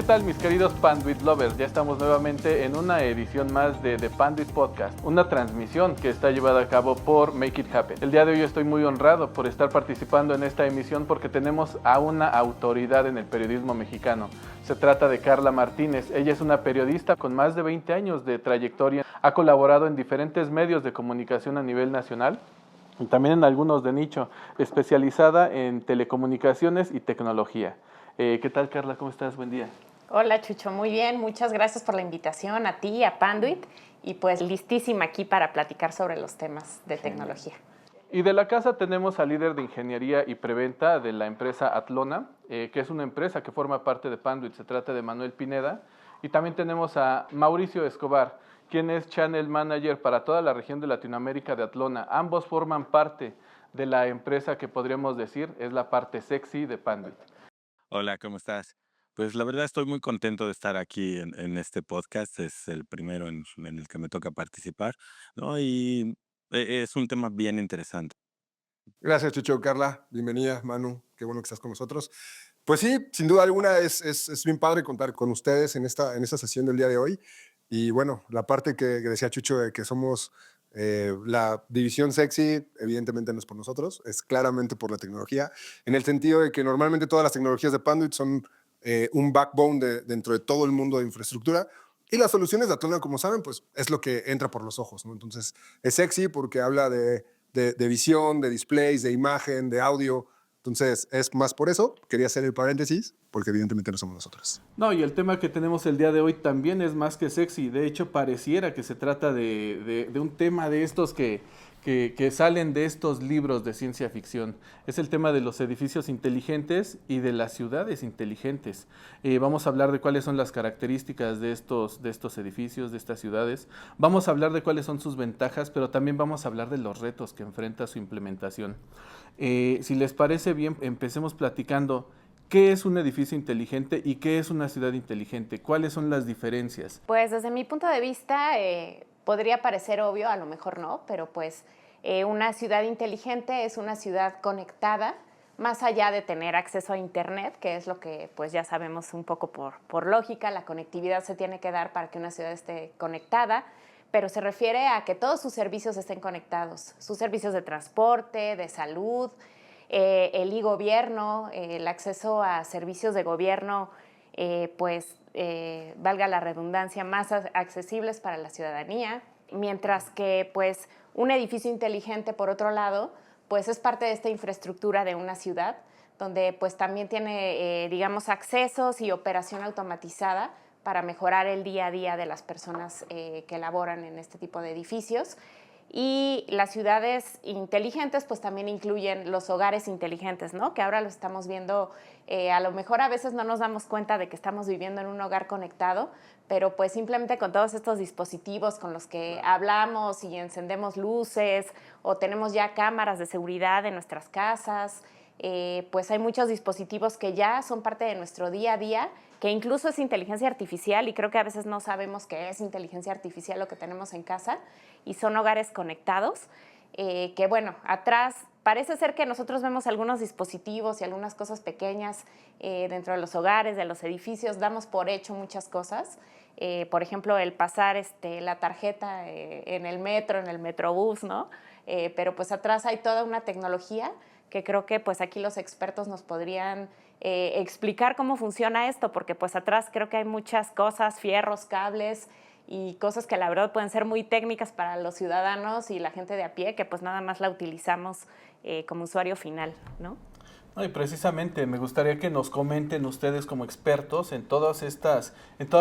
¿qué tal mis queridos Panduit Lovers? Ya estamos nuevamente en una edición más de The Panduit Podcast, una transmisión que está llevada a cabo por Make It Happen. El día de hoy estoy muy honrado por estar participando en esta emisión porque tenemos a una autoridad en el periodismo mexicano. Se trata de Carla Martínez. Ella es una periodista con más de 20 años de trayectoria. Ha colaborado en diferentes medios de comunicación a nivel nacional y también en algunos de nicho, especializada en telecomunicaciones y tecnología. ¿Qué tal, Carla? ¿Cómo estás? Buen día. Hola, Chucho. Muy bien. Muchas gracias por la invitación a ti, a Panduit. Y pues listísima aquí para platicar sobre los temas de tecnología. Y de la casa tenemos al líder de ingeniería y preventa de la empresa Atlona, que es una empresa que forma parte de Panduit. Se trata de Manuel Pineda. Y también tenemos a Mauricio Escobar, quien es Channel Manager para toda la región de Latinoamérica de Atlona. Ambos forman parte de la empresa que podríamos decir es la parte sexy de Panduit. Hola, ¿cómo estás? Pues la verdad estoy muy contento de estar aquí en este podcast. Es el primero en el que me toca participar, ¿no? Y es un tema bien interesante. Gracias, Chucho. Carla, bienvenida, Manu, qué bueno que estás con nosotros. Pues sí, sin duda alguna es bien padre contar con ustedes en esta sesión del día de hoy. Y bueno, la parte que decía Chucho de que somos la división sexy, evidentemente no es por nosotros, es claramente por la tecnología, en el sentido de que normalmente todas las tecnologías de Panduit son un backbone dentro de todo el mundo de infraestructura. Y las soluciones de Atlona, como saben, pues es lo que entra por los ojos, ¿no? Entonces, es sexy porque habla de visión, de displays, de imagen, de audio. Entonces, es más por eso. Quería hacer el paréntesis, porque evidentemente no somos nosotros. No, y el tema que tenemos el día de hoy también es más que sexy. De hecho, pareciera que se trata de un tema de estos que salen de estos libros de ciencia ficción. Es el tema de los edificios inteligentes y de las ciudades inteligentes. Vamos a hablar de cuáles son las características de estos edificios, de estas ciudades. Vamos a hablar de cuáles son sus ventajas, pero también vamos a hablar de los retos que enfrenta su implementación. Si les parece bien, empecemos platicando. ¿Qué es un edificio inteligente y qué es una ciudad inteligente? ¿Cuáles son las diferencias? Pues desde mi punto de vista podría parecer obvio, a lo mejor no, pero pues una ciudad inteligente es una ciudad conectada, más allá de tener acceso a Internet, que es lo que pues ya sabemos un poco por lógica, la conectividad se tiene que dar para que una ciudad esté conectada, pero se refiere a que todos sus servicios estén conectados, sus servicios de transporte, de salud, el e-gobierno, el acceso a servicios de gobierno, valga la redundancia, más accesibles para la ciudadanía, mientras que pues un edificio inteligente, por otro lado, pues es parte de esta infraestructura de una ciudad, donde pues también tiene, digamos, accesos y operación automatizada para mejorar el día a día de las personas que laboran en este tipo de edificios. Y las ciudades inteligentes pues también incluyen los hogares inteligentes, ¿no? Que ahora lo estamos viendo, a lo mejor a veces no nos damos cuenta de que estamos viviendo en un hogar conectado, pero pues simplemente con todos estos dispositivos con los que hablamos y encendemos luces o tenemos ya cámaras de seguridad en nuestras casas, pues hay muchos dispositivos que ya son parte de nuestro día a día, que incluso es inteligencia artificial, y creo que a veces no sabemos qué es inteligencia artificial lo que tenemos en casa, y son hogares conectados, que bueno, atrás parece ser que nosotros vemos algunos dispositivos y algunas cosas pequeñas dentro de los hogares, de los edificios, damos por hecho muchas cosas, por ejemplo, el pasar la tarjeta en el metro, en el metrobús, ¿no? Pero pues atrás hay toda una tecnología que creo que pues aquí los expertos nos podrían explicar cómo funciona esto, porque pues atrás creo que hay muchas cosas, fierros, cables y cosas que la verdad pueden ser muy técnicas para los ciudadanos y la gente de a pie, que pues nada más la utilizamos como usuario final, ¿no? No, y precisamente me gustaría que nos comenten ustedes como expertos en toda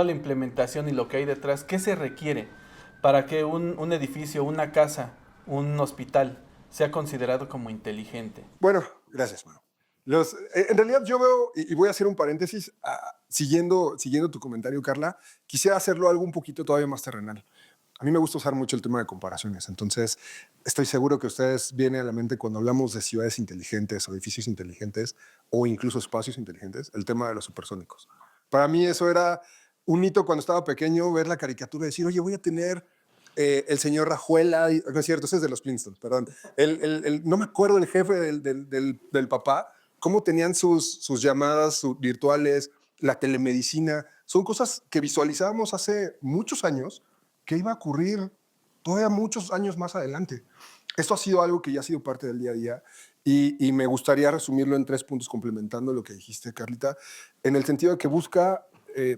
la implementación y lo que hay detrás, qué se requiere para que un edificio, una casa, un hospital sea considerado como inteligente. Bueno, gracias, Manu. En realidad yo veo, y voy a hacer un paréntesis, siguiendo tu comentario, Carla, quisiera hacerlo algo un poquito todavía más terrenal. A mí me gusta usar mucho el tema de comparaciones, entonces estoy seguro que a ustedes viene a la mente cuando hablamos de ciudades inteligentes o edificios inteligentes o incluso espacios inteligentes, el tema de los supersónicos. Para mí eso era un hito cuando estaba pequeño, ver la caricatura y decir, oye, voy a tener el señor Rajuela, no es cierto, ese es de los Flintstones, perdón. No me acuerdo el jefe del papá, cómo tenían sus llamadas virtuales, la telemedicina, son cosas que visualizábamos hace muchos años que iba a ocurrir todavía muchos años más adelante. Esto ha sido algo que ya ha sido parte del día a día y me gustaría resumirlo en 3 puntos complementando lo que dijiste, Carlita, en el sentido de que busca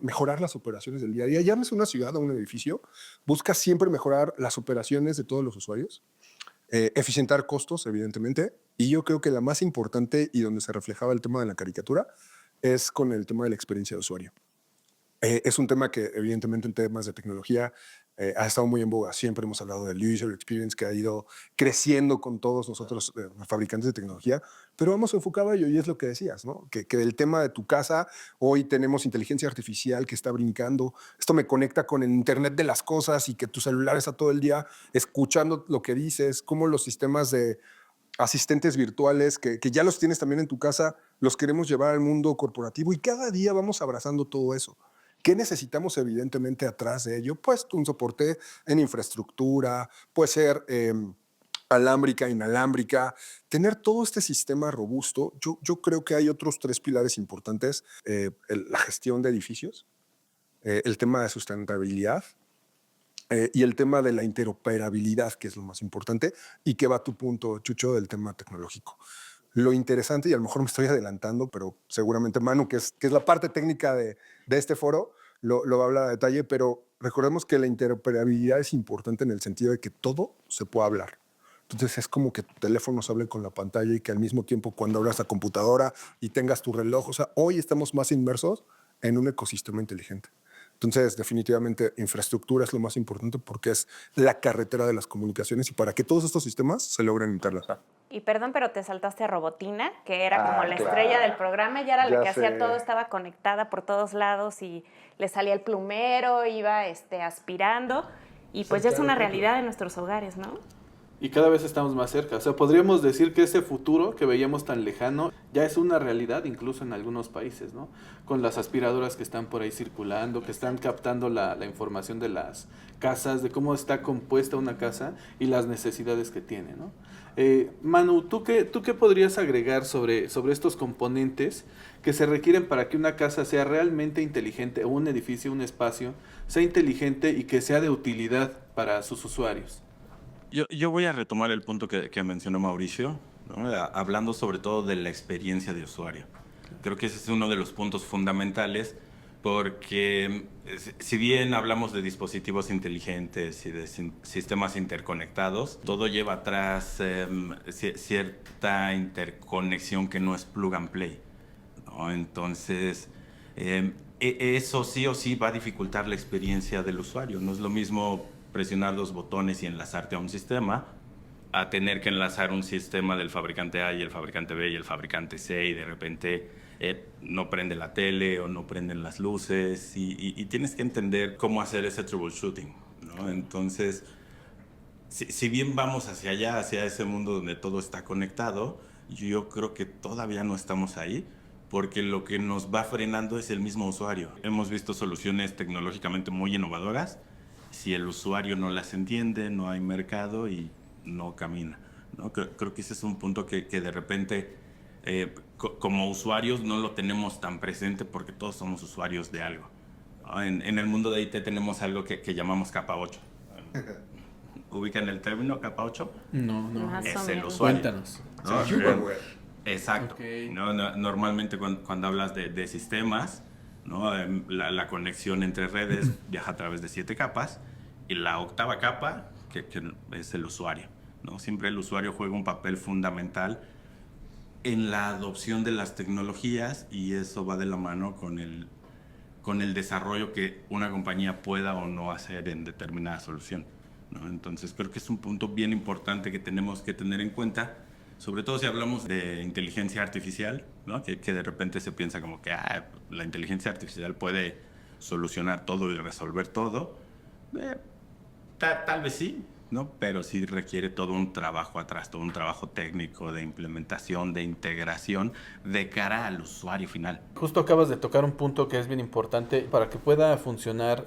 mejorar las operaciones del día a día. Llámese una ciudad o un edificio, busca siempre mejorar las operaciones de todos los usuarios, eficientar costos, evidentemente, y yo creo que la más importante y donde se reflejaba el tema de la caricatura es con el tema de la experiencia de usuario. Es un tema que evidentemente en temas de tecnología ha estado muy en boga. Siempre hemos hablado del user experience que ha ido creciendo con todos nosotros fabricantes de tecnología, pero vamos enfocado a ello y es lo que decías, ¿no? Que el tema de tu casa, hoy tenemos inteligencia artificial que está brincando, esto me conecta con el Internet de las cosas y que tu celular está todo el día escuchando lo que dices, cómo los sistemas de asistentes virtuales que ya los tienes también en tu casa, los queremos llevar al mundo corporativo y cada día vamos abrazando todo eso. ¿Qué necesitamos evidentemente atrás de ello? Pues un soporte en infraestructura, puede ser alámbrica, inalámbrica, tener todo este sistema robusto. Yo creo que hay otros 3 pilares importantes, la gestión de edificios, el tema de sustentabilidad y el tema de la interoperabilidad, que es lo más importante, y que va a tu punto, Chucho, del tema tecnológico. Lo interesante, y a lo mejor me estoy adelantando, pero seguramente Manu, que es la parte técnica de este foro, lo va a hablar a detalle, pero recordemos que la interoperabilidad es importante en el sentido de que todo se puede hablar. Entonces es como que tu teléfono se hable con la pantalla y que al mismo tiempo cuando abras la computadora y tengas tu reloj, o sea, hoy estamos más inmersos en un ecosistema inteligente. Entonces, definitivamente, infraestructura es lo más importante porque es la carretera de las comunicaciones y para que todos estos sistemas se logren interlazar. Y perdón, pero te saltaste a Robotina, que era como la estrella del programa, ya era la que hacía todo, estaba conectada por todos lados y le salía el plumero, iba aspirando, y pues ya es una realidad en nuestros hogares, ¿no? Y cada vez estamos más cerca. O sea, podríamos decir que ese futuro que veíamos tan lejano ya es una realidad incluso en algunos países, ¿no? Con las aspiradoras que están por ahí circulando, que están captando la información de las casas, de cómo está compuesta una casa y las necesidades que tiene, ¿no? Manu, ¿tú qué podrías agregar sobre estos componentes que se requieren para que una casa sea realmente inteligente, o un edificio, un espacio, sea inteligente y que sea de utilidad para sus usuarios? Yo voy a retomar el punto que mencionó Mauricio, ¿no? Hablando sobre todo de la experiencia de usuario. Creo que ese es uno de los puntos fundamentales porque si bien hablamos de dispositivos inteligentes y de sistemas interconectados, todo lleva atrás cierta interconexión que no es plug and play, ¿no? Entonces, eso sí o sí va a dificultar la experiencia del usuario. No es lo mismo presionar 2 botones y enlazarte a un sistema, a tener que enlazar un sistema del fabricante A y el fabricante B y el fabricante C y de repente no prende la tele o no prenden las luces y tienes que entender cómo hacer ese troubleshooting, ¿no? Entonces, si bien vamos hacia allá, hacia ese mundo donde todo está conectado, yo creo que todavía no estamos ahí, porque lo que nos va frenando es el mismo usuario. Hemos visto soluciones tecnológicamente muy innovadoras. Si el usuario no las entiende, no hay mercado y no camina, ¿no? Creo que ese es un punto que de repente, como usuarios, no lo tenemos tan presente porque todos somos usuarios de algo, ¿no? En el mundo de IT tenemos algo que llamamos capa 8. ¿Ubican el término capa 8? No. Más Es o el menos. usuario, Cuéntanos. ¿no? Sí, humanware. Exacto. Okay. ¿No? Normalmente cuando hablas de sistemas, ¿no? La conexión entre redes viaja a través de 7 capas y la 8ª capa, que es el usuario, ¿no? Siempre el usuario juega un papel fundamental en la adopción de las tecnologías y eso va de la mano con el desarrollo que una compañía pueda o no hacer en determinada solución, ¿no? Entonces creo que es un punto bien importante que tenemos que tener en cuenta, sobre todo si hablamos de inteligencia artificial, ¿no? Que de repente se piensa como que la inteligencia artificial puede solucionar todo y resolver todo. Tal vez sí, ¿no? Pero sí requiere todo un trabajo atrás, todo un trabajo técnico de implementación, de integración de cara al usuario final. Justo acabas de tocar un punto que es bien importante. Para que pueda funcionar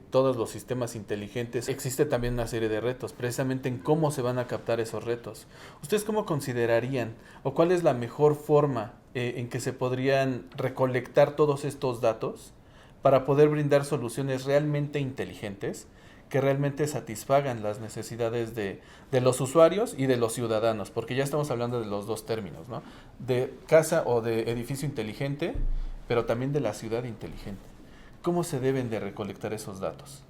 todos los sistemas inteligentes, existe también una serie de retos, precisamente en cómo se van a captar esos retos. ¿Ustedes cómo considerarían o cuál es la mejor forma en que se podrían recolectar todos estos datos para poder brindar soluciones realmente inteligentes que realmente satisfagan las necesidades de los usuarios y de los ciudadanos, porque ya estamos hablando de los dos términos, ¿no? De casa o de edificio inteligente, pero también de la ciudad inteligente. ¿Cómo se deben de recolectar esos datos?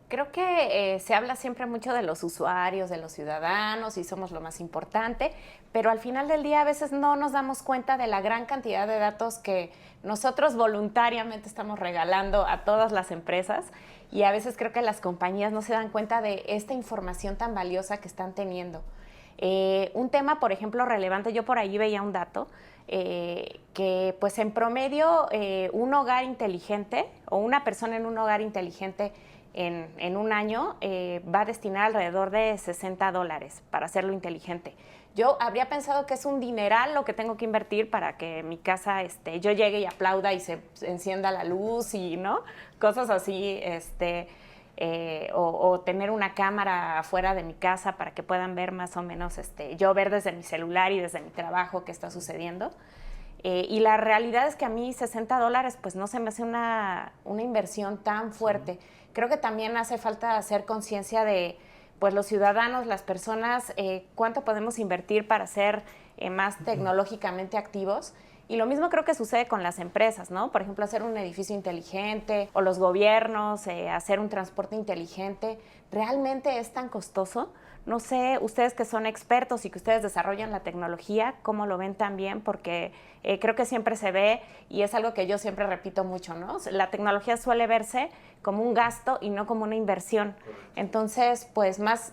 Creo que se habla siempre mucho de los usuarios, de los ciudadanos, y somos lo más importante, pero al final del día a veces no nos damos cuenta de la gran cantidad de datos que nosotros voluntariamente estamos regalando a todas las empresas, y a veces creo que las compañías no se dan cuenta de esta información tan valiosa que están teniendo. Un tema, por ejemplo, relevante, yo por ahí veía un dato, que pues en promedio un hogar inteligente o una persona en un hogar inteligente en un año va a destinar alrededor de $60 para hacerlo inteligente. Yo habría pensado que es un dineral lo que tengo que invertir para que mi casa, yo llegue y aplauda y se encienda la luz y, ¿no? Cosas así, o tener una cámara afuera de mi casa para que puedan ver más o menos, yo ver desde mi celular y desde mi trabajo qué está sucediendo. Y la realidad es que a mí $60 pues no se me hace una inversión tan fuerte. Creo que también hace falta hacer conciencia de pues los ciudadanos, las personas, cuánto podemos invertir para ser más tecnológicamente activos. Y lo mismo creo que sucede con las empresas, ¿no? Por ejemplo, hacer un edificio inteligente o los gobiernos, hacer un transporte inteligente. ¿Realmente es tan costoso? No sé, ustedes que son expertos y que ustedes desarrollan la tecnología, ¿cómo lo ven también? Porque creo que siempre se ve, y es algo que yo siempre repito mucho, ¿no? La tecnología suele verse como un gasto y no como una inversión. Entonces, pues más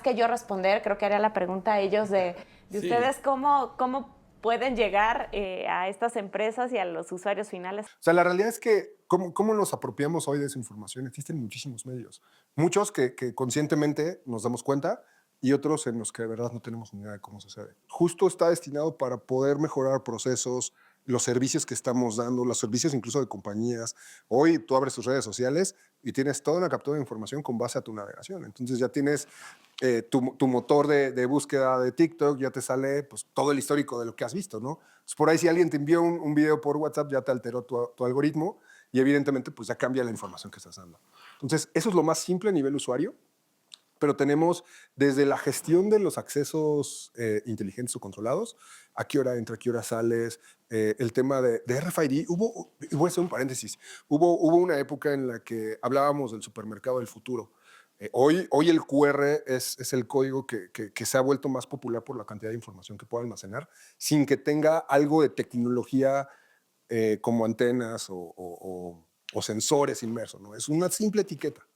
que yo responder, creo que haría la pregunta a ellos de sí. Ustedes cómo pueden llegar a estas empresas y a los usuarios finales. O sea, la realidad es que, ¿cómo nos apropiamos hoy de esa información? Existen muchísimos medios. Muchos que conscientemente nos damos cuenta y otros en los que de verdad no tenemos ni idea de cómo sucede. Justo está destinado para poder mejorar procesos, los servicios que estamos dando, los servicios incluso de compañías. Hoy tú abres tus redes sociales y tienes toda una captura de información con base a tu navegación. Entonces ya tienes tu motor de búsqueda de TikTok, ya te sale pues, todo el histórico de lo que has visto, ¿no? Entonces, por ahí si alguien te envió un video por WhatsApp, ya te alteró tu algoritmo y evidentemente pues ya cambia la información que estás dando. Entonces, eso es lo más simple a nivel usuario, pero tenemos desde la gestión de los accesos inteligentes o controlados, a qué hora entra, a qué hora sales, el tema de RFID. Voy a hacer un paréntesis, hubo una época en la que hablábamos del supermercado del futuro. Hoy el QR es el código que se ha vuelto más popular por la cantidad de información que puede almacenar, sin que tenga algo de tecnología como antenas o sensores inmersos, ¿no? Es una simple etiqueta.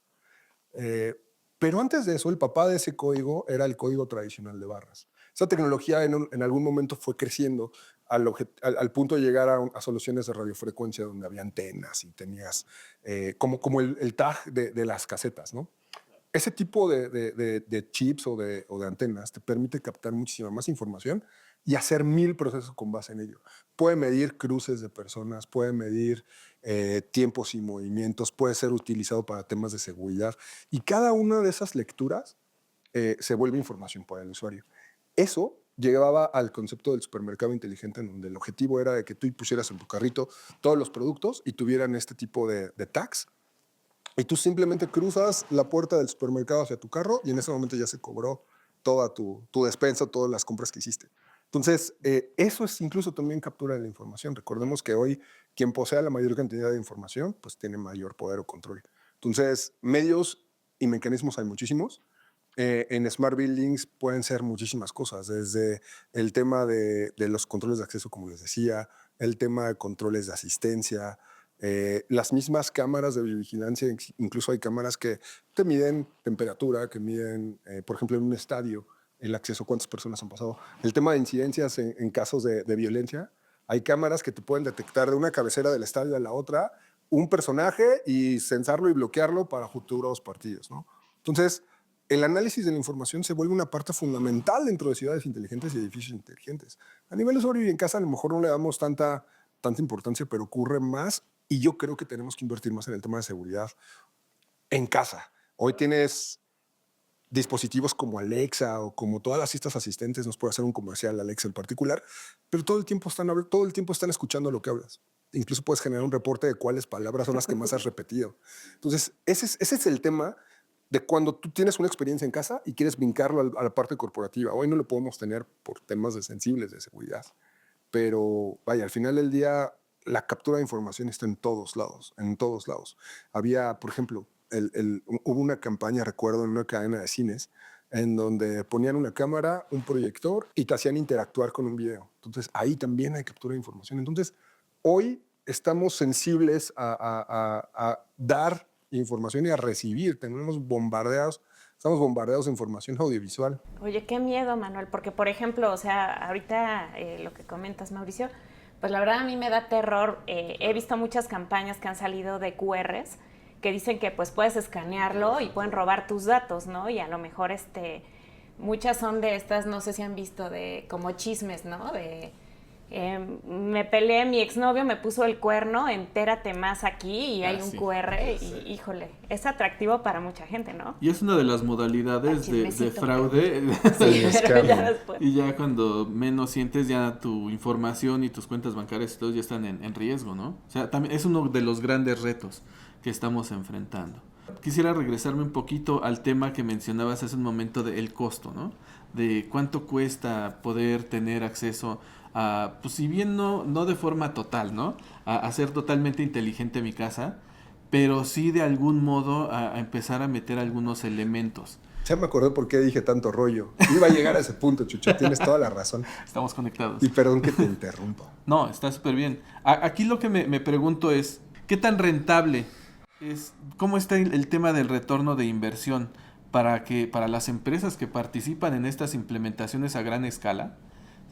Pero antes de eso, el papá de ese código era el código tradicional de barras. Esa tecnología en algún momento fue creciendo al punto de llegar a soluciones de radiofrecuencia donde había antenas y tenías como el tag de las casetas, ¿no? Ese tipo de chips o de antenas te permite captar muchísima más información y hacer 1000 procesos con base en ello. Puede medir cruces de personas, puede medir tiempos y movimientos, puede ser utilizado para temas de seguridad. Y cada una de esas lecturas se vuelve información para el usuario. Eso llevaba al concepto del supermercado inteligente, en donde el objetivo era de que tú pusieras en tu carrito todos los productos y tuvieran este tipo de tags. Y tú simplemente cruzas la puerta del supermercado hacia tu carro y en ese momento ya se cobró toda tu despensa, todas las compras que hiciste. Entonces, eso es incluso también captura de la información. Recordemos que hoy quien posea la mayor cantidad de información, pues tiene mayor poder o control. Entonces, medios y mecanismos hay muchísimos. En Smart Buildings pueden ser muchísimas cosas, desde el tema de los controles de acceso, como les decía, el tema de controles de asistencia, las mismas cámaras de vigilancia, incluso hay cámaras que te miden temperatura, que miden, por ejemplo, en un estadio, el acceso, cuántas personas han pasado. El tema de incidencias en casos de violencia, hay cámaras que te pueden detectar de una cabecera del estadio a la otra un personaje y censarlo y bloquearlo para futuros partidos, ¿no? Entonces, el análisis de la información se vuelve una parte fundamental dentro de ciudades inteligentes y edificios inteligentes. A nivel usuario y en casa a lo mejor no le damos tanta importancia, pero ocurre más y yo creo que tenemos que invertir más en el tema de seguridad en casa. Hoy tienes dispositivos como Alexa o como todas estas asistentes, nos puede hacer un comercial Alexa en particular, pero todo el tiempo están escuchando lo que hablas. Incluso puedes generar un reporte de cuáles palabras son las que más has repetido. Entonces, ese es el tema de cuando tú tienes una experiencia en casa y quieres brincarlo a la parte corporativa. Hoy no lo podemos tener por temas sensibles de seguridad, pero vaya, al final del día la captura de información está en todos lados, en todos lados. Había, por ejemplo, hubo una campaña, recuerdo, en una cadena de cines, en donde ponían una cámara, un proyector y te hacían interactuar con un video. Entonces, ahí también hay captura de información. Entonces, hoy estamos sensibles a dar información y a recibir. Estamos bombardeados de información audiovisual. Oye, qué miedo, Manuel, porque por ejemplo, o sea, ahorita lo que comentas, Mauricio, pues la verdad a mí me da terror. He visto muchas campañas que han salido de QRs que dicen que pues puedes escanearlo y pueden robar tus datos, ¿no? Y a lo mejor muchas son de estas, no sé si han visto, de como chismes, ¿no? De me peleé, mi exnovio me puso el cuerno, entérate más aquí y hay un sí. QR y híjole, es atractivo para mucha gente, ¿no? Y es una de las modalidades de Chismecito. fraude. Sí, El pero ya escándalo. después. Y ya cuando menos sientes, ya tu información y tus cuentas bancarias y todo ya están en riesgo, ¿no? O sea, también es uno de los grandes retos que estamos enfrentando. Quisiera regresarme un poquito al tema que mencionabas hace un momento del costo, ¿no? De cuánto cuesta poder tener acceso a, pues si bien no de forma total, ¿no? A ser totalmente inteligente mi casa, pero sí de algún modo a empezar a meter algunos elementos. Ya me acordé por qué dije tanto rollo. Iba a llegar a ese punto, Chucho. Tienes toda la razón. Estamos conectados. Y perdón que te interrumpa. No, está súper bien. Aquí lo que me pregunto es, ¿qué tan rentable es, cómo está el tema del retorno de inversión para las empresas que participan en estas implementaciones a gran escala?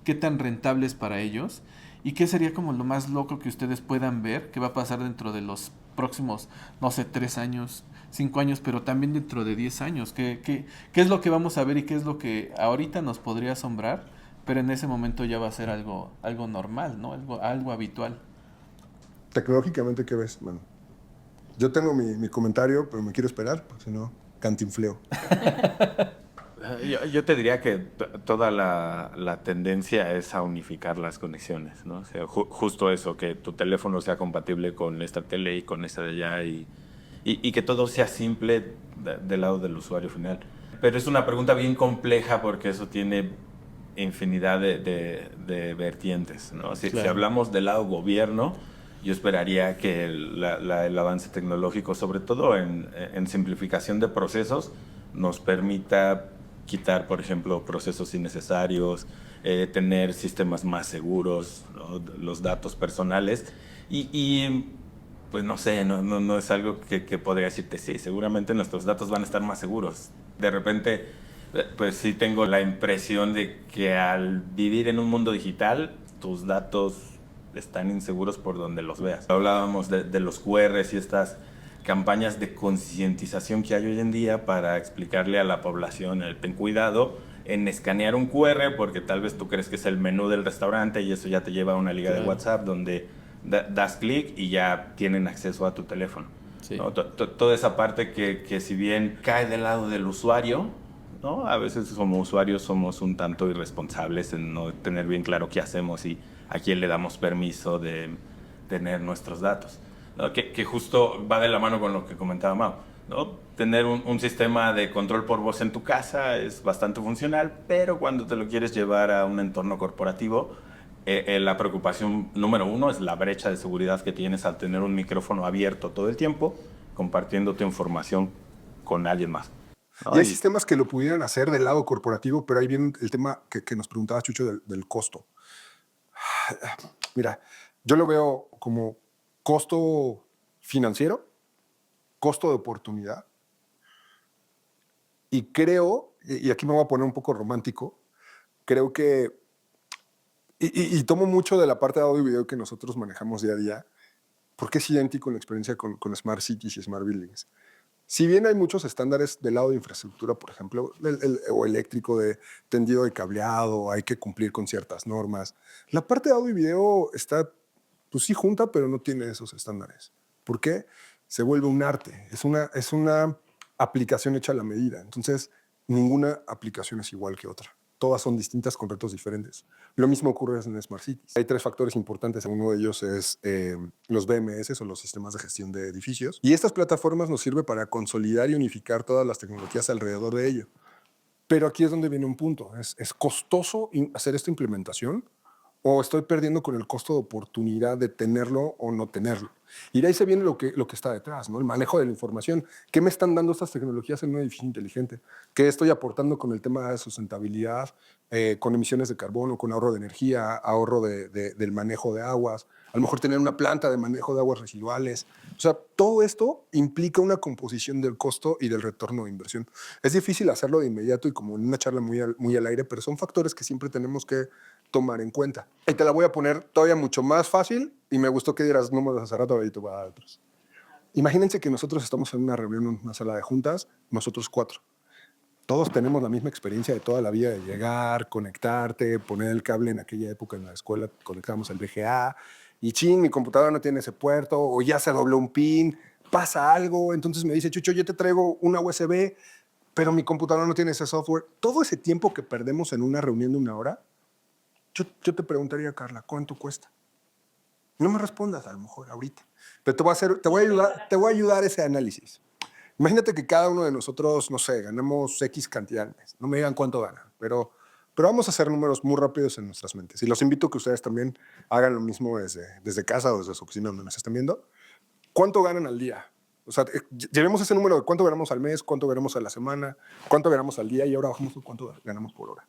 ¿Qué tan rentable es para ellos? ¿Y qué sería como lo más loco que ustedes puedan ver que va a pasar dentro de los próximos, no sé, 3 años, 5 años, pero también dentro de 10 años? ¿Qué es lo que vamos a ver y qué es lo que ahorita nos podría asombrar, pero en ese momento ya va a ser algo normal, ¿no? Algo habitual. Tecnológicamente, ¿qué ves, mano? Yo tengo mi comentario, pero me quiero esperar, porque si no, cantinfleo. Yo te diría que toda la tendencia es a unificar las conexiones, ¿no? O sea, justo eso, que tu teléfono sea compatible con esta tele y con esta de allá y que todo sea simple del lado del usuario final. Pero es una pregunta bien compleja porque eso tiene infinidad de vertientes, ¿no? Si hablamos del lado gobierno, yo esperaría que el avance tecnológico, sobre todo en simplificación de procesos, nos permita quitar, por ejemplo, procesos innecesarios, tener sistemas más seguros, ¿no? Los datos personales y pues no sé, no es algo que podría decirte, sí, seguramente nuestros datos van a estar más seguros. De repente, pues sí tengo la impresión de que al vivir en un mundo digital, tus datos están inseguros por donde los veas. Hablábamos de los QRs y estas campañas de concientización que hay hoy en día para explicarle a la población ten cuidado en escanear un QR porque tal vez tú crees que es el menú del restaurante y eso ya te lleva a una liga de WhatsApp donde das clic y ya tienen acceso a tu teléfono. Sí. ¿No? Toda esa parte que si bien cae del lado del usuario, ¿no? A veces como usuarios somos un tanto irresponsables en no tener bien claro qué hacemos y a quién le damos permiso de tener nuestros datos, ¿no? Que justo va de la mano con lo que comentaba Mau, ¿no? Tener un sistema de control por voz en tu casa es bastante funcional, pero cuando te lo quieres llevar a un entorno corporativo, la preocupación número uno es la brecha de seguridad que tienes al tener un micrófono abierto todo el tiempo, compartiendo tu información con alguien más. Y hay sistemas que lo pudieran hacer del lado corporativo, pero ahí viene el tema que nos preguntaba Chucho del costo. Mira, yo lo veo como costo financiero, costo de oportunidad, y creo, y aquí me voy a poner un poco romántico, creo que, y tomo mucho de la parte de audio y video que nosotros manejamos día a día, porque es idéntico en la experiencia con Smart Cities y Smart Buildings. Si bien hay muchos estándares del lado de infraestructura, por ejemplo, o eléctrico, de tendido de cableado, hay que cumplir con ciertas normas. La parte de audio y video está, pues sí, junta, pero no tiene esos estándares. ¿Por qué? Se vuelve un arte. Es una aplicación hecha a la medida. Entonces, ninguna aplicación es igual que otra. Todas son distintas con retos diferentes. Lo mismo ocurre en Smart Cities. Hay 3 factores importantes. Uno de ellos es los BMS o los sistemas de gestión de edificios. Y estas plataformas nos sirven para consolidar y unificar todas las tecnologías alrededor de ello. Pero aquí es donde viene un punto. ¿Es costoso hacer esta implementación? ¿O estoy perdiendo con el costo de oportunidad de tenerlo o no tenerlo? Y de ahí se viene lo que está detrás, ¿no? El manejo de la información. ¿Qué me están dando estas tecnologías en un edificio inteligente? ¿Qué estoy aportando con el tema de sustentabilidad, con emisiones de carbono, con ahorro de energía, ahorro del manejo de aguas? A lo mejor tener una planta de manejo de aguas residuales. O sea, todo esto implica una composición del costo y del retorno de inversión. Es difícil hacerlo de inmediato y como en una charla muy al aire, pero son factores que siempre tenemos que tomar en cuenta. Y te la voy a poner todavía mucho más fácil y me gustó que dieras números hace rato, ahorita te voy a dar otros. Imagínense que nosotros estamos en una reunión, en una sala de juntas, nosotros 4. Todos tenemos la misma experiencia de toda la vida de llegar, conectarte, poner el cable. En aquella época en la escuela conectábamos el VGA y mi computadora no tiene ese puerto o ya se dobló un pin, pasa algo, entonces me dice, Chucho, yo te traigo una USB, pero mi computadora no tiene ese software. Todo ese tiempo que perdemos en una reunión de 1 hora, yo te preguntaría, Carla, ¿cuánto cuesta? No me respondas a lo mejor ahorita, pero te voy a ayudar a ese análisis. Imagínate que cada uno de nosotros, no sé, ganamos X cantidad al mes. No me digan cuánto ganan, pero vamos a hacer números muy rápidos en nuestras mentes. Y los invito a que ustedes también hagan lo mismo desde casa o desde su oficina donde nos estén viendo. ¿Cuánto ganan al día? O sea, llevemos ese número de cuánto ganamos al mes, cuánto ganamos a la semana, cuánto ganamos al día y ahora bajamos cuánto ganamos por hora.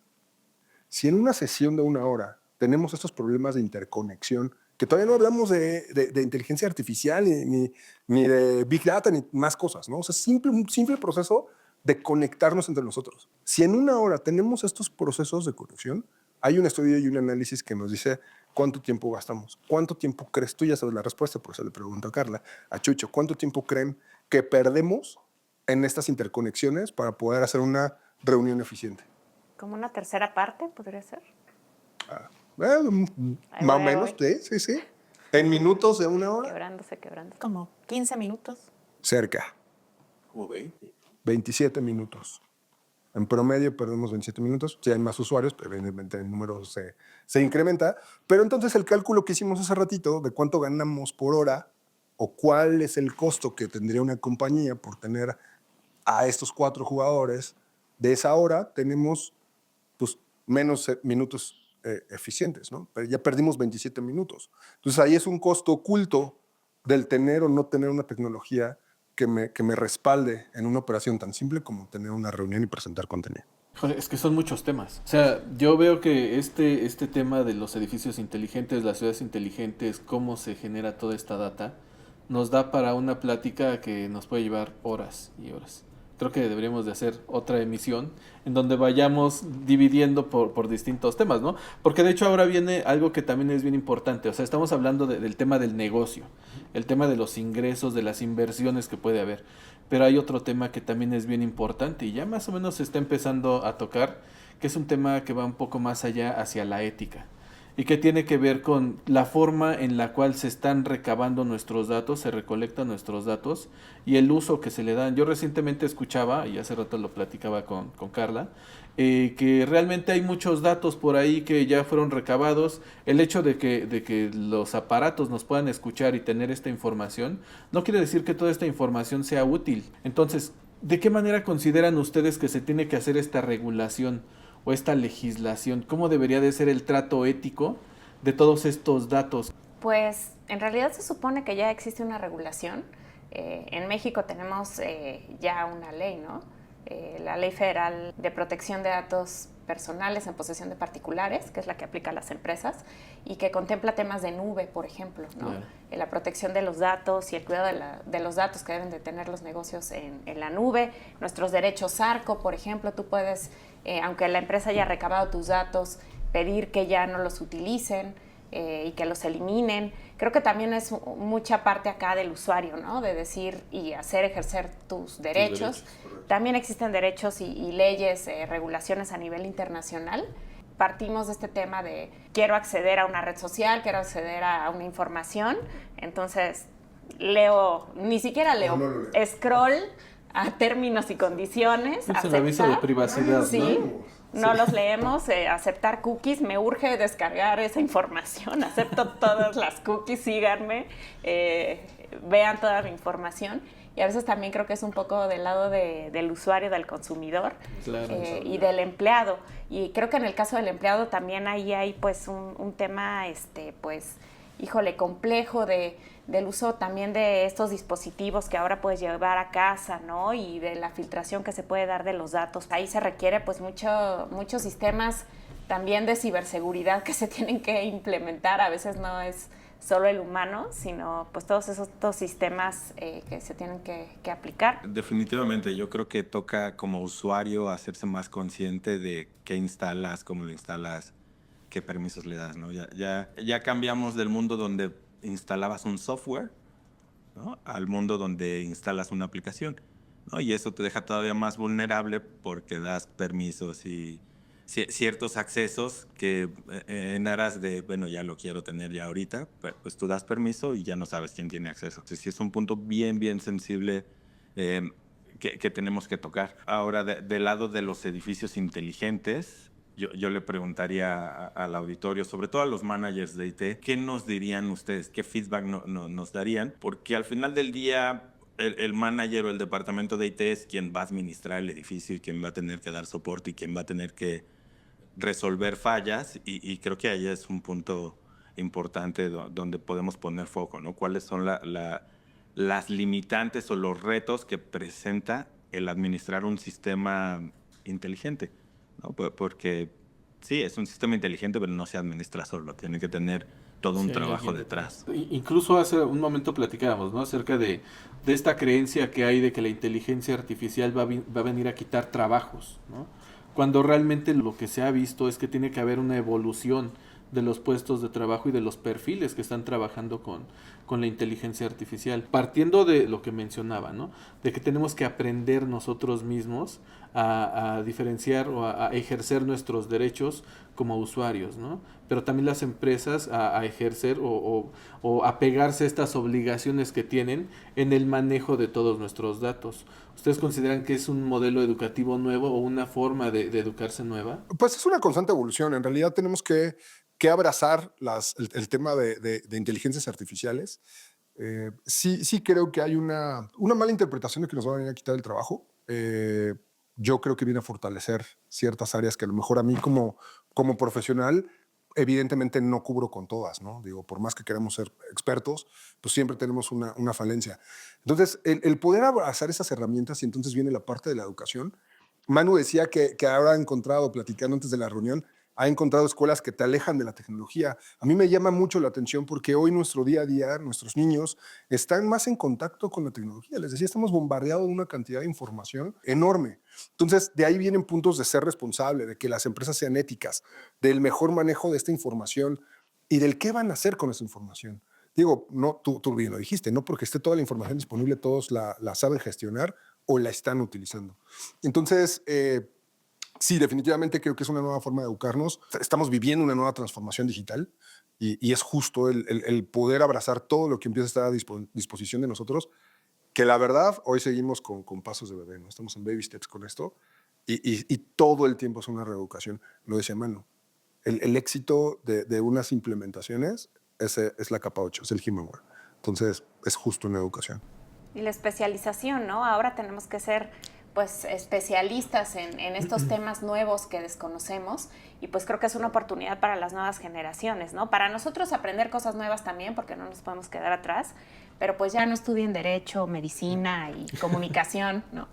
Si en una sesión de 1 hora tenemos estos problemas de interconexión, que todavía no hablamos de inteligencia artificial ni de Big Data ni más cosas, ¿no? O sea, un simple proceso de conectarnos entre nosotros. Si en 1 hora tenemos estos procesos de conexión, hay un estudio y un análisis que nos dice cuánto tiempo gastamos. ¿Cuánto tiempo crees? Tú ya sabes la respuesta, por eso le pregunto a Carla, a Chucho, ¿cuánto tiempo creen que perdemos en estas interconexiones para poder hacer una reunión eficiente? ¿Como una tercera parte podría ser? Más o menos, sí. ¿En minutos de 1 hora? Quebrándose. Como 15 minutos. Cerca. ¿Cómo 20? 27 minutos. En promedio perdemos 27 minutos. Si hay más usuarios, evidentemente el número se incrementa. Pero entonces el cálculo que hicimos hace ratito de cuánto ganamos por hora o cuál es el costo que tendría una compañía por tener a estos 4 jugadores de esa hora, tenemos pues, menos minutos eficientes, ¿no? Pero ya perdimos 27 minutos. Entonces ahí es un costo oculto del tener o no tener una tecnología que me respalde en una operación tan simple como tener una reunión y presentar contenido. Joder, es que son muchos temas. O sea, yo veo que este tema de los edificios inteligentes, las ciudades inteligentes, cómo se genera toda esta data, nos da para una plática que nos puede llevar horas y horas. Creo que deberíamos de hacer otra emisión en donde vayamos dividiendo por distintos temas, ¿no? Porque de hecho ahora viene algo que también es bien importante. O sea, estamos hablando del tema del negocio, el tema de los ingresos, de las inversiones que puede haber. Pero hay otro tema que también es bien importante y ya más o menos se está empezando a tocar, que es un tema que va un poco más allá hacia la ética. Y que tiene que ver con la forma en la cual se están recabando nuestros datos, se recolectan nuestros datos y el uso que se le dan. Yo recientemente escuchaba, y hace rato lo platicaba con Carla, que realmente hay muchos datos por ahí que ya fueron recabados. El hecho de que los aparatos nos puedan escuchar y tener esta información, no quiere decir que toda esta información sea útil. Entonces, ¿de qué manera consideran ustedes que se tiene que hacer esta regulación o esta legislación? ¿Cómo debería de ser el trato ético de todos estos datos? Pues en realidad se supone que ya existe una regulación. En México tenemos ya una ley, ¿no? La Ley Federal de Protección de Datos Personales en posesión de particulares, que es la que aplica a las empresas, y que contempla temas de nube, por ejemplo, ¿no? La protección de los datos y el cuidado de los datos que deben de tener los negocios en la nube. Nuestros derechos ARCO, por ejemplo, tú puedes, aunque la empresa haya recabado tus datos, pedir que ya no los utilicen y que los eliminen. Creo que también es mucha parte acá del usuario, ¿no? De decir y hacer ejercer tus derechos. También existen derechos y leyes, regulaciones a nivel internacional. Partimos de este tema de quiero acceder a una red social, quiero acceder a una información, entonces ni siquiera leo, scroll a términos y condiciones. Es el aviso de privacidad, Sí. ¿no? No los leemos, aceptar cookies, me urge descargar esa información, acepto todas las cookies, síganme, vean toda mi información. Y a veces también creo que es un poco del lado del usuario, del consumidor, Claro. y del empleado. Y creo que en el caso del empleado también ahí hay pues un tema, pues, híjole, complejo del uso también de estos dispositivos que ahora puedes llevar a casa, ¿no? Y de la filtración que se puede dar de los datos. Ahí se requiere pues muchos sistemas también de ciberseguridad que se tienen que implementar. A veces no es solo el humano, sino pues todos estos sistemas que se tienen que aplicar. Definitivamente, yo creo que toca como usuario hacerse más consciente de qué instalas, cómo lo instalas, qué permisos le das, ¿no? Ya cambiamos del mundo donde instalabas un software, ¿no? Al mundo donde instalas una aplicación, ¿no? Y eso te deja todavía más vulnerable porque das permisos y ciertos accesos que en aras de, bueno, ya lo quiero tener ya ahorita, pues tú das permiso y ya no sabes quién tiene acceso. Entonces sí es un punto bien sensible que tenemos que tocar. Ahora, del lado de los edificios inteligentes, yo le preguntaría al auditorio, sobre todo a los managers de IT, ¿qué nos dirían ustedes? ¿Qué feedback nos darían? Porque al final del día, el manager o el departamento de IT es quien va a administrar el edificio y quien va a tener que dar soporte y quien va a tener que resolver fallas. Y creo que ahí es un punto importante donde podemos poner foco, ¿no? ¿Cuáles son las limitantes o los retos que presenta el administrar un sistema inteligente, ¿no? Porque sí, es un sistema inteligente, pero no se administra solo, tiene que tener todo un Sí, trabajo alguien detrás. Incluso hace un momento platicábamos, ¿no? Acerca de esta creencia que hay de que la inteligencia artificial va a venir a quitar trabajos, ¿no? Cuando realmente lo que se ha visto es que tiene que haber una evolución de los puestos de trabajo y de los perfiles que están trabajando con la inteligencia artificial. Partiendo de lo que mencionaba, ¿no? De que tenemos que aprender nosotros mismos a diferenciar o a ejercer nuestros derechos como usuarios, ¿no? Pero también las empresas a ejercer o apegarse a estas obligaciones que tienen en el manejo de todos nuestros datos. ¿Ustedes consideran que es un modelo educativo nuevo o una forma de educarse nueva? Pues es una constante evolución. En realidad tenemos que abrazar el tema de inteligencias artificiales. Sí creo que hay una mala interpretación de que nos van a venir a quitar el trabajo. Yo creo que viene a fortalecer ciertas áreas que a lo mejor a mí como profesional evidentemente no cubro con todas, ¿no? Digo, por más que queramos ser expertos, pues siempre tenemos una falencia. Entonces, el poder abrazar esas herramientas, y entonces viene la parte de la educación. Manu decía que ahora ha encontrado, platicando antes de la reunión, ha encontrado escuelas que te alejan de la tecnología. A mí me llama mucho la atención porque hoy nuestro día a día, nuestros niños están más en contacto con la tecnología. Les decía, estamos bombardeados de una cantidad de información enorme. Entonces, de ahí vienen puntos de ser responsable, de que las empresas sean éticas, del mejor manejo de esta información y del qué van a hacer con esa información. Digo, no, tú bien lo dijiste, no porque esté toda la información disponible, todos la saben gestionar o la están utilizando. Entonces, sí, definitivamente creo que es una nueva forma de educarnos. Estamos viviendo una nueva transformación digital y es justo el poder abrazar todo lo que empieza a estar a disposición de nosotros, que la verdad hoy seguimos con pasos de bebé, ¿no? Estamos en baby steps con esto y todo el tiempo es una reeducación. Lo decía Manu, el éxito de unas implementaciones es la capa 8, es el humanware. Entonces es justo una educación. Y la especialización, ¿no? Ahora tenemos que ser pues especialistas en estos temas nuevos que desconocemos y pues creo que es una oportunidad para las nuevas generaciones, ¿no? Para nosotros aprender cosas nuevas también, porque no nos podemos quedar atrás, pero pues ya no estudien Derecho, Medicina y Comunicación, ¿no?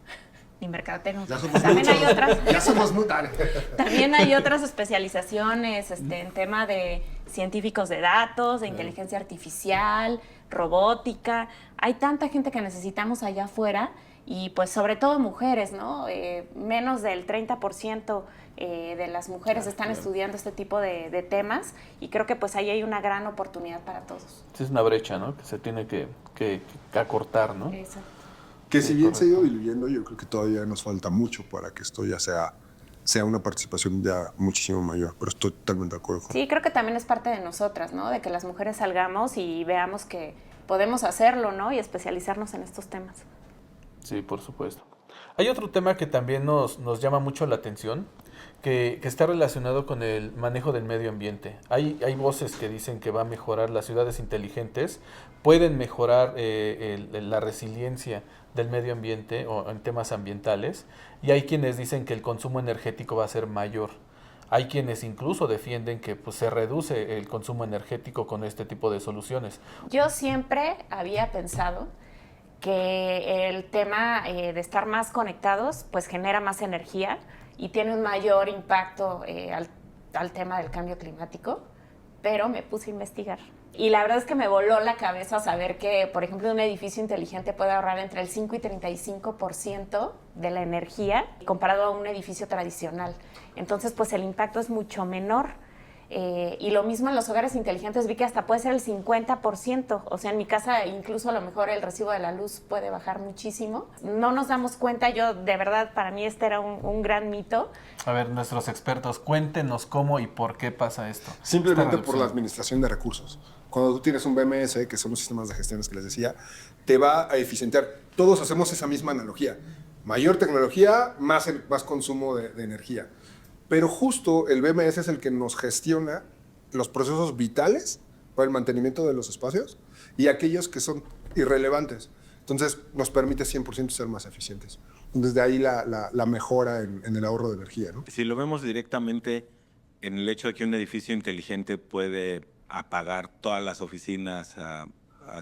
Ni Mercadotecnia. También hay otras. Ya somos mutantes. También hay otras especializaciones en tema de científicos de datos, de inteligencia artificial, robótica. Hay tanta gente que necesitamos allá afuera y pues sobre todo mujeres, ¿no? Menos del 30% de las mujeres están estudiando este tipo de temas y creo que pues ahí hay una gran oportunidad para todos. Es una brecha, ¿no? Que se tiene que acortar, ¿no? Eso. Que si bien se ha ido diluyendo, yo creo que todavía nos falta mucho para que esto ya sea una participación ya muchísimo mayor, pero estoy totalmente de acuerdo con. Sí, creo que también es parte de nosotras, ¿no? De que las mujeres salgamos y veamos que podemos hacerlo, ¿no? Y especializarnos en estos temas. Sí, por supuesto. Hay otro tema que también nos llama mucho la atención, que está relacionado con el manejo del medio ambiente. Hay voces que dicen que va a mejorar las ciudades inteligentes, pueden mejorar la resiliencia del medio ambiente o en temas ambientales, y hay quienes dicen que el consumo energético va a ser mayor. Hay quienes incluso defienden que pues, se reduce el consumo energético con este tipo de soluciones. Yo siempre había pensado que el tema de estar más conectados pues genera más energía y tiene un mayor impacto al tema del cambio climático, pero me puse a investigar. Y la verdad es que me voló la cabeza saber que, por ejemplo, un edificio inteligente puede ahorrar entre el 5 y 35% de la energía comparado a un edificio tradicional. Entonces, pues el impacto es mucho menor. Y lo mismo en los hogares inteligentes, vi que hasta puede ser el 50%. O sea, en mi casa incluso a lo mejor el recibo de la luz puede bajar muchísimo. No nos damos cuenta, yo de verdad, para mí este era un gran mito. A ver, nuestros expertos, cuéntenos cómo y por qué pasa esto. Simplemente por la administración de recursos. Cuando tú tienes un BMS, que son los sistemas de gestión que les decía, te va a eficientar. Todos hacemos esa misma analogía. Mayor tecnología, más consumo de energía. Pero justo el BMS es el que nos gestiona los procesos vitales para el mantenimiento de los espacios y aquellos que son irrelevantes. Entonces, nos permite 100% ser más eficientes. Desde ahí la mejora en el ahorro de energía, ¿no? Si lo vemos directamente en el hecho de que un edificio inteligente puede apagar todas las oficinas a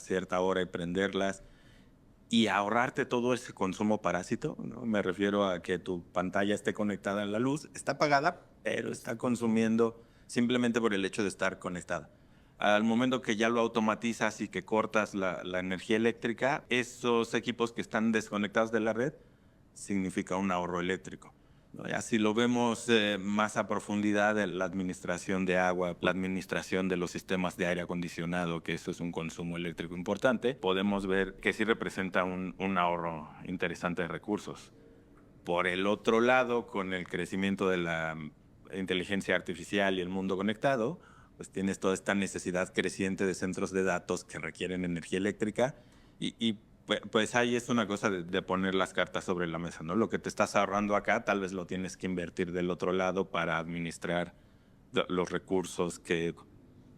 cierta hora y prenderlas y ahorrarte todo ese consumo parásito, ¿no? Me refiero a que tu pantalla esté conectada a la luz, está apagada, pero está consumiendo simplemente por el hecho de estar conectada. Al momento que ya lo automatizas y que cortas la energía eléctrica, esos equipos que están desconectados de la red significa un ahorro eléctrico, ¿no? Ya si lo vemos más a profundidad, la administración de agua, la administración de los sistemas de aire acondicionado, que eso es un consumo eléctrico importante, podemos ver que sí representa un ahorro interesante de recursos. Por el otro lado, con el crecimiento de la inteligencia artificial y el mundo conectado, pues tienes toda esta necesidad creciente de centros de datos que requieren energía eléctrica y pues ahí es una cosa de poner las cartas sobre la mesa, ¿no? Lo que te estás ahorrando acá, tal vez lo tienes que invertir del otro lado para administrar los recursos que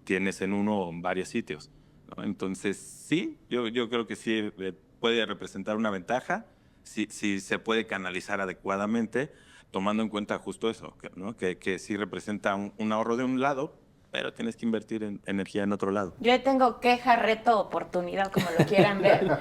tienes en uno o en varios sitios, ¿no? Entonces, sí, yo creo que sí puede representar una ventaja, si se puede canalizar adecuadamente, tomando en cuenta justo eso, ¿no? Que sí representa un ahorro de un lado, pero tienes que invertir en energía en otro lado. Yo tengo queja, reto, oportunidad, como lo quieran ver,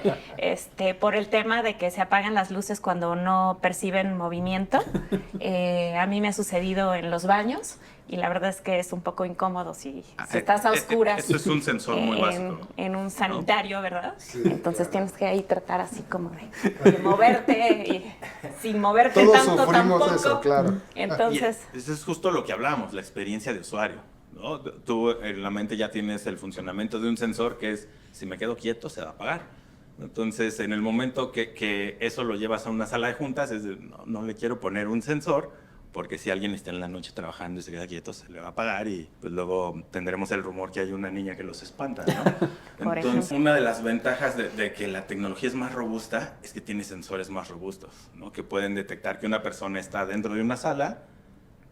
por el tema de que se apagan las luces cuando no perciben movimiento. A mí me ha sucedido en los baños y la verdad es que es un poco incómodo si estás a oscuras. Eso es un sensor muy básico. En un sanitario, ¿no? ¿Verdad? Sí. Entonces tienes que ahí tratar así como de moverte y sin moverte todos tanto sufrimos tampoco. Eso, claro. Entonces, eso es justo lo que hablamos, la experiencia de usuario, ¿no? Tú en la mente ya tienes el funcionamiento de un sensor que es, si me quedo quieto, se va a apagar. Entonces, en el momento que eso lo llevas a una sala de juntas, no le quiero poner un sensor, porque si alguien está en la noche trabajando y se queda quieto, se le va a apagar y pues luego tendremos el rumor que hay una niña que los espanta, ¿no? Entonces, una de las ventajas de que la tecnología es más robusta es que tiene sensores más robustos, ¿no? Que pueden detectar que una persona está dentro de una sala,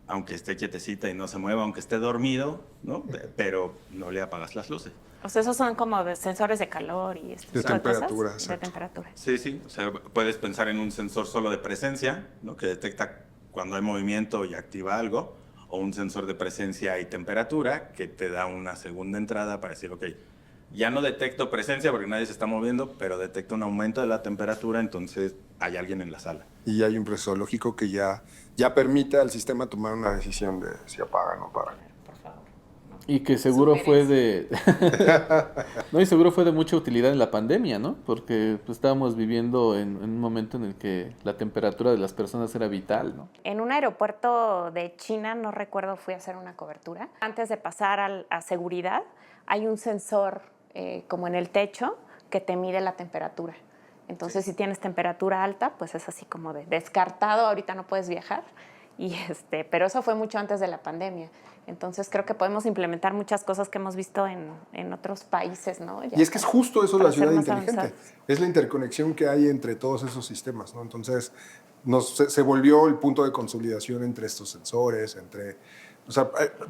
aunque esté quietecita y no se mueva, aunque esté dormido, ¿no? Pero no le apagas las luces. O sea, esos son como sensores de calor y de temperatura. Cosas. De temperatura. Sí. O sea, puedes pensar en un sensor solo de presencia, ¿no? Que detecta cuando hay movimiento y activa algo, o un sensor de presencia y temperatura que te da una segunda entrada para decir, ok, ya no detecto presencia porque nadie se está moviendo, pero detecto un aumento de la temperatura, entonces hay alguien en la sala. Y hay un proceso lógico que ya permite al sistema tomar una decisión de si apaga o no apaga. Y que seguro fue de no, y seguro fue de mucha utilidad en la pandemia, ¿no? Porque pues, estábamos viviendo en un momento en el que la temperatura de las personas era vital, ¿no? En un aeropuerto de China, no recuerdo, fui a hacer una cobertura. Antes de pasar a seguridad, hay un sensor como en el techo que te mide la temperatura. Entonces, si tienes temperatura alta, pues es así como de descartado, ahorita no puedes viajar. Pero eso fue mucho antes de la pandemia. Entonces creo que podemos implementar muchas cosas que hemos visto en otros países, ¿no? Y es que es justo eso la ciudad inteligente. Avanzados. Es la interconexión que hay entre todos esos sistemas, ¿no? Entonces se volvió el punto de consolidación entre estos sensores,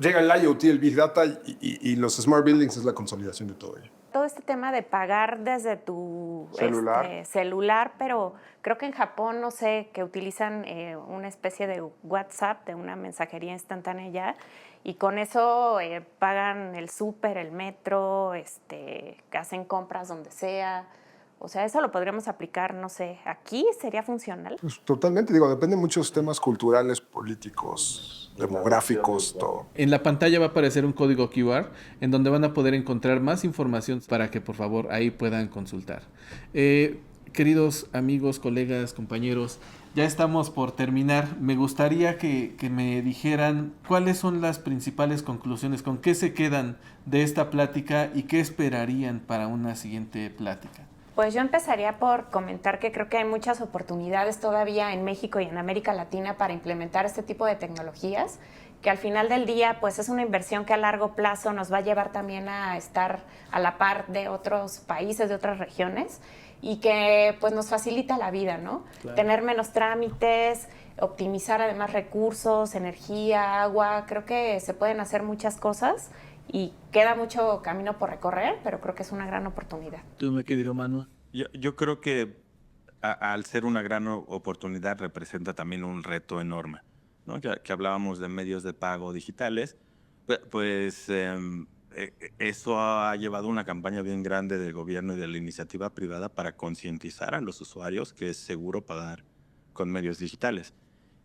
llega el IoT, el Big Data y los Smart Buildings es la consolidación de todo ello. Todo este tema de pagar desde tu celular, pero creo que en Japón, no sé, que utilizan una especie de WhatsApp, de una mensajería instantánea ya, y con eso pagan el súper, el metro, hacen compras donde sea. O sea, eso lo podríamos aplicar, no sé, ¿aquí sería funcional? Pues totalmente, depende de muchos temas culturales, políticos, demográficos, todo. En la pantalla va a aparecer un código QR en donde van a poder encontrar más información para que por favor ahí puedan consultar. Queridos amigos, colegas, compañeros, ya estamos por terminar. Me gustaría que me dijeran cuáles son las principales conclusiones, con qué se quedan de esta plática y qué esperarían para una siguiente plática. Pues yo empezaría por comentar que creo que hay muchas oportunidades todavía en México y en América Latina para implementar este tipo de tecnologías, que al final del día pues es una inversión que a largo plazo nos va a llevar también a estar a la par de otros países, de otras regiones, y que pues nos facilita la vida, ¿no? Claro. Tener menos trámites, optimizar además recursos, energía, agua. Creo que se pueden hacer muchas cosas y queda mucho camino por recorrer, pero creo que es una gran oportunidad. ¿Tú, mi querido Manu? Yo creo que al ser una gran oportunidad representa también un reto enorme, ¿no? Que hablábamos de medios de pago digitales, pues eso ha llevado una campaña bien grande del gobierno y de la iniciativa privada para concientizar a los usuarios que es seguro pagar con medios digitales.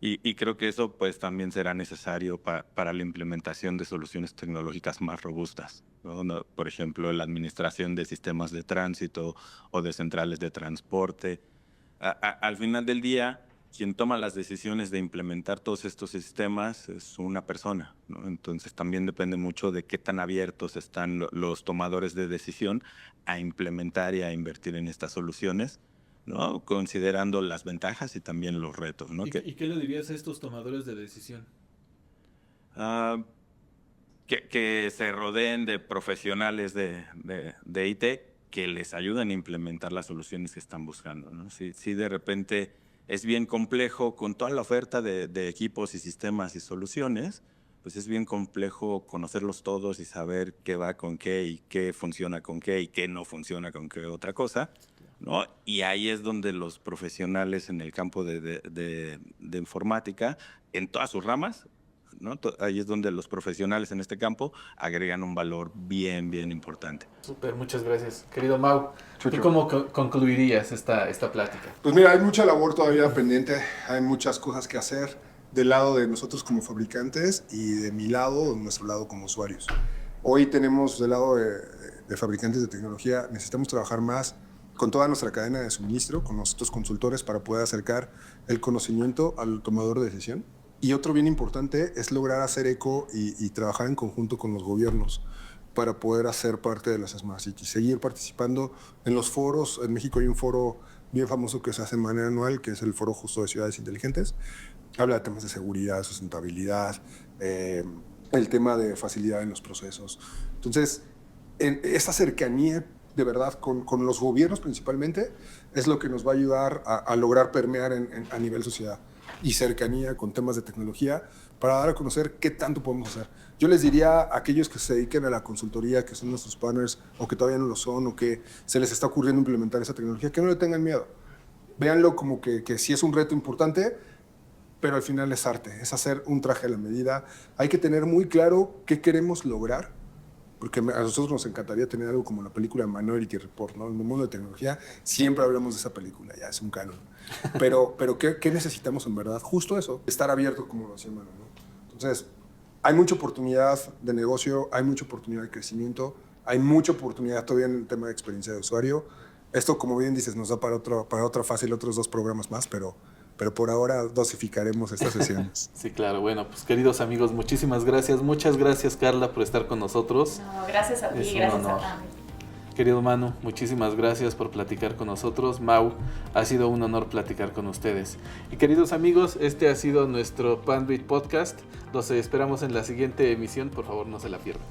Y creo que eso pues también será necesario para la implementación de soluciones tecnológicas más robustas, ¿no? Por ejemplo, la administración de sistemas de tránsito o de centrales de transporte. Al final del día, quien toma las decisiones de implementar todos estos sistemas es una persona, ¿no? Entonces también depende mucho de qué tan abiertos están los tomadores de decisión a implementar y a invertir en estas soluciones, ¿no? Considerando las ventajas y también los retos, ¿no? ¿Y qué le dirías a estos tomadores de decisión? Que se rodeen de profesionales de IT que les ayuden a implementar las soluciones que están buscando, ¿no? Si de repente es bien complejo con toda la oferta de equipos y sistemas y soluciones, pues es bien complejo conocerlos todos y saber qué va con qué y qué funciona con qué y qué no funciona con qué otra cosa, ¿no? Y ahí es donde los profesionales en el campo de informática, en todas sus ramas, ¿no? Ahí es donde los profesionales en este campo agregan un valor bien, bien importante. Súper, muchas gracias. Querido Mau, Chucho, ¿tú cómo concluirías esta plática? Pues mira, hay mucha labor todavía pendiente, hay muchas cosas que hacer del lado de nosotros como fabricantes y de mi lado, de nuestro lado como usuarios. Hoy tenemos del lado de fabricantes de tecnología, necesitamos trabajar más con toda nuestra cadena de suministro, con nosotros consultores para poder acercar el conocimiento al tomador de decisión. Y otro bien importante es lograr hacer eco y trabajar en conjunto con los gobiernos para poder hacer parte de las Smart Cities, seguir participando en los foros. En México hay un foro bien famoso que se hace de manera anual, que es el Foro Justo de Ciudades Inteligentes. Habla de temas de seguridad, sustentabilidad, el tema de facilidad en los procesos. Entonces, esta cercanía de verdad con los gobiernos principalmente es lo que nos va a ayudar a lograr permear a nivel sociedad, y cercanía con temas de tecnología para dar a conocer qué tanto podemos hacer. Yo les diría a aquellos que se dediquen a la consultoría, que son nuestros partners o que todavía no lo son o que se les está ocurriendo implementar esa tecnología, que no le tengan miedo. Véanlo como que sí es un reto importante, pero al final es arte, es hacer un traje a la medida. Hay que tener muy claro qué queremos lograr, porque a nosotros nos encantaría tener algo como la película Minority Report, ¿no? En el mundo de tecnología siempre hablamos de esa película, ya es un canon. Pero ¿qué necesitamos en verdad? Justo eso, estar abierto, como lo decía Manu, ¿no? Entonces, hay mucha oportunidad de negocio, hay mucha oportunidad de crecimiento, hay mucha oportunidad todavía en el tema de experiencia de usuario. Esto, como bien dices, nos da para otra fácil otros 2 programas más, pero por ahora dosificaremos estas sesiones. Sí, claro. Bueno, pues queridos amigos, muchísimas gracias. Muchas gracias, Carla, por estar con nosotros. No, gracias a ti, es un gracias honor. a Pam. Querido Manu, muchísimas gracias por platicar con nosotros. Mau, ha sido un honor platicar con ustedes. Y queridos amigos, este ha sido nuestro Panbit Podcast. Los esperamos en la siguiente emisión. Por favor, no se la pierdan.